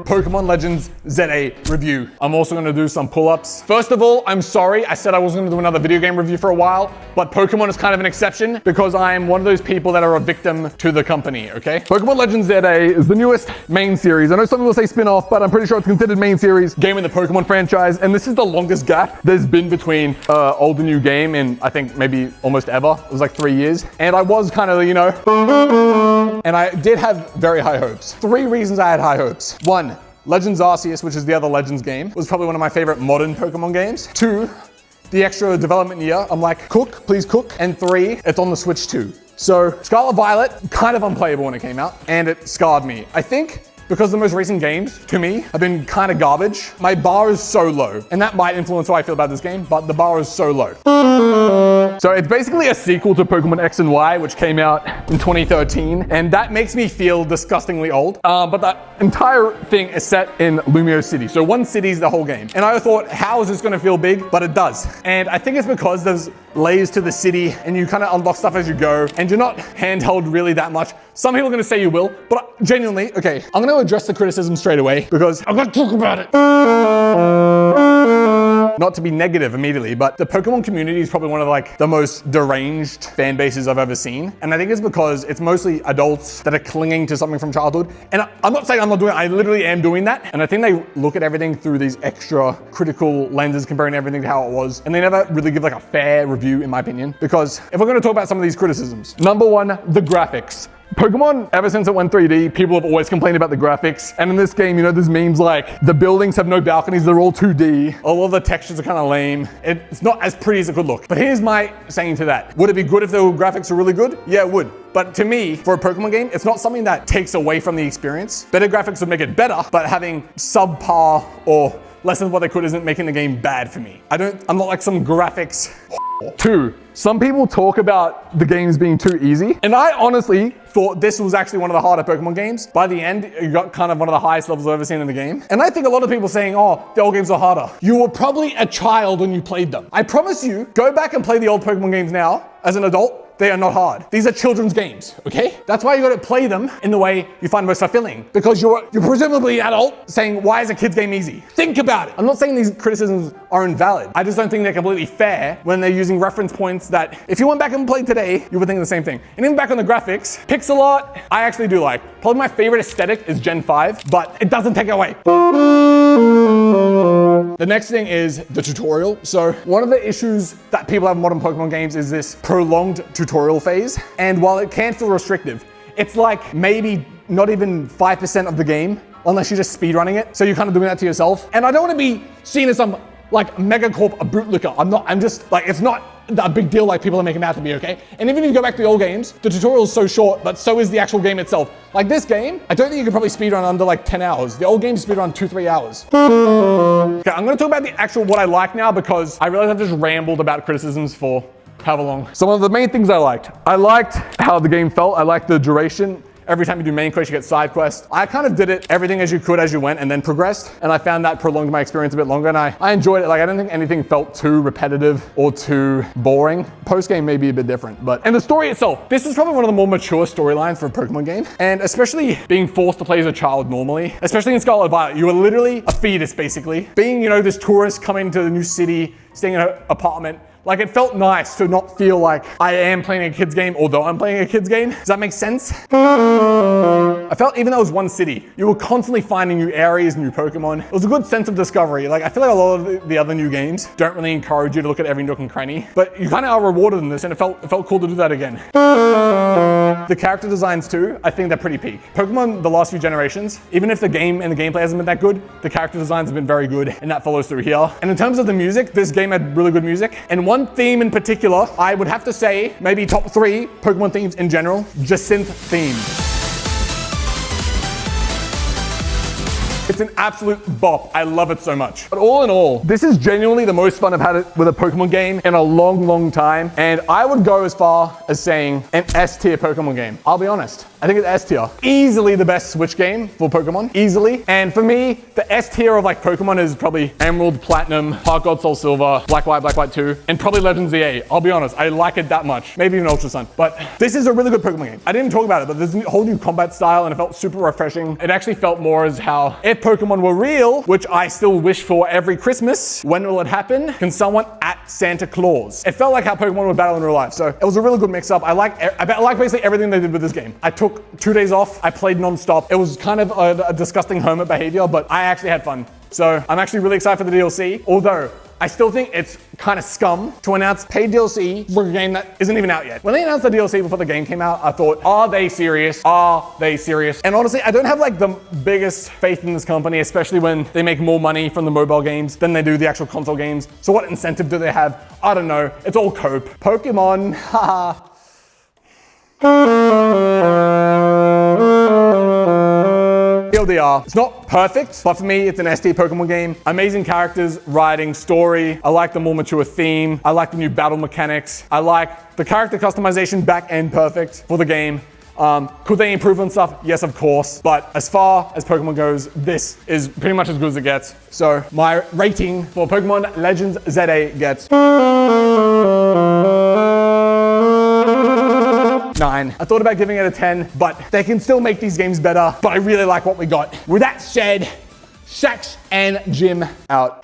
Pokemon Legends ZA review. I'm also gonna do some pull-ups. First of all, I'm sorry, I said I wasn't gonna do another video game review for a while, but Pokemon is kind of an exception because I am one of those people that are a victim to the company, okay? Pokemon Legends ZA is the newest main series. I know some people say spin-off, but I'm pretty sure it's considered main series game in the Pokemon franchise, and this is the longest gap there's been between old and new game in, I think, maybe almost ever. It was like 3 years, and I was kind of, you know, and I did have very high hopes. 3 reasons I had high hopes. 1, Legends Arceus, which is the other Legends game, was probably one of my favorite modern Pokemon games. 2, the extra development year, I'm like, cook, please cook. And 3, it's on the Switch too. So Scarlet Violet, kind of unplayable when it came out, and it scarred me. I think because the most recent games, to me, have been kind of garbage. My bar is so low, and that might influence how I feel about this game, but the bar is so low. So it's basically a sequel to Pokemon X and Y, which came out in 2013, and that makes me feel disgustingly old. But the entire thing is set in Lumiose City. So one city is the whole game. And I thought, how is this gonna feel big? But it does. And I think it's because there's layers to the city, and you kind of unlock stuff as you go, and you're not handheld really that much. Some people are gonna say you will, but genuinely, okay, I'm gonna address the criticism straight away because I'm gonna talk about it. Not to be negative immediately, but the Pokemon community is probably one of like the most deranged fan bases I've ever seen. And I think it's because it's mostly adults that are clinging to something from childhood. And I'm not saying I'm not doing it, I literally am doing that. And I think they look at everything through these extra critical lenses, comparing everything to how it was. And they never really give like a fair review, in my opinion. Because if we're gonna talk about some of these criticisms, number 1, the graphics. Pokemon, ever since it went 3D, people have always complained about the graphics. And in this game, you know, there's memes like, the buildings have no balconies, they're all 2D. All of the textures are kind of lame. It's not as pretty as it could look. But here's my saying to that. Would it be good if the graphics were really good? Yeah, it would. But to me, for a Pokemon game, it's not something that takes away from the experience. Better graphics would make it better, but having subpar or less than what they could isn't making the game bad for me. I'm not like some graphics. 2, some people talk about the games being too easy, and I honestly thought this was actually one of the harder Pokemon games. By the end, you got kind of one of the highest levels I've ever seen in the game. And I think a lot of people saying, oh, the old games are harder. You were probably a child when you played them. I promise you, go back and play the old Pokemon games now as an adult. They are not hard. These are children's games, okay? That's why you gotta play them in the way you find most fulfilling, because you're presumably an adult saying, why is a kid's game easy? Think about it. I'm not saying these criticisms are invalid. I just don't think they're completely fair when they're using reference points that if you went back and played today, you would think the same thing. And even back on the graphics, pixel art, I actually do like. Probably my favorite aesthetic is Gen 5, but it doesn't take it away. The next thing is the tutorial. So one of the issues that people have in modern Pokemon games is this prolonged tutorial phase. And while it can feel restrictive, it's like maybe not even 5% of the game, unless you're just speedrunning it. So you're kind of doing that to yourself. And I don't want to be seen as some like Megacorp, a bootlicker. I'm just like, it's not a big deal like people are making it out to be, okay? And even if you go back to the old games, the tutorial is so short, but so is the actual game itself. Like this game, I don't think you could probably speedrun under like 10 hours. The old games speedrun 2-3 hours. Okay, I'm gonna talk about the actual what I like now because I realize I've just rambled about criticisms for however long. Some of the main things I liked how the game felt. I liked the duration. Every time you do main quest, you get side quests. I kind of did it everything as you could as you went and then progressed. And I found that prolonged my experience a bit longer and I enjoyed it. Like I don't think anything felt too repetitive or too boring. Post-game may be a bit different, and the story itself, this is probably one of the more mature storylines for a Pokemon game. And especially being forced to play as a child normally, especially in Scarlet Violet, you are literally a fetus basically. Being, you know, this tourist coming to the new city, staying in an apartment, like it felt nice to not feel like I am playing a kid's game, although I'm playing a kid's game. Does that make sense? I felt even though it was one city, you were constantly finding new areas, new Pokemon. It was a good sense of discovery. Like I feel like a lot of the other new games don't really encourage you to look at every nook and cranny, but you kind of are rewarded in this and it felt cool to do that again. The character designs too, I think they're pretty peak. Pokemon, the last few generations, even if the game and the gameplay hasn't been that good, the character designs have been very good and that follows through here. And in terms of the music, this game had really good music. And one theme in particular, I would have to say maybe top 3 Pokemon themes in general, Jacynth themed. It's an absolute bop. I love it so much. But all in all, this is genuinely the most fun I've had with a Pokemon game in a long, long time. And I would go as far as saying an S-tier Pokemon game. I'll be honest. I think it's S tier. Easily the best Switch game for Pokemon, easily. And for me, the S tier of like Pokemon is probably Emerald, Platinum, Heart Gold, Soul Silver, Black White 2, and probably Legends ZA. I'll be honest, I like it that much. Maybe even Ultra Sun. But this is a really good Pokemon game. I didn't talk about it, but there's a whole new combat style and it felt super refreshing. It actually felt more as how if Pokemon were real, which I still wish for every Christmas, when will it happen? Can someone at Santa Claus? It felt like how Pokemon would battle in real life. So it was a really good mix up. I like basically everything they did with this game. I took 2 days off. I played non-stop. It was kind of a disgusting hermit behavior, but I actually had fun. So I'm actually really excited for the DLC, although I still think it's kind of scum to announce paid DLC for a game that isn't even out yet. When they announced the DLC before the game came out, I thought, are they serious? Are they serious? And honestly, I don't have like the biggest faith in this company, especially when they make more money from the mobile games than they do the actual console games. So what incentive do they have? I don't know. It's all cope. Pokemon, haha. TLDR, it's not perfect, but for me, it's an ST Pokemon game. Amazing characters, writing, story. I like the more mature theme. I like the new battle mechanics. I like the character customization back end perfect for the game. Could they improve on stuff? Yes, of course. But as far as Pokemon goes, this is pretty much as good as it gets. So my rating for Pokemon Legends ZA gets 9. I thought about giving it a 10, but they can still make these games better. But I really like what we got. With that said, Sax and Jim out.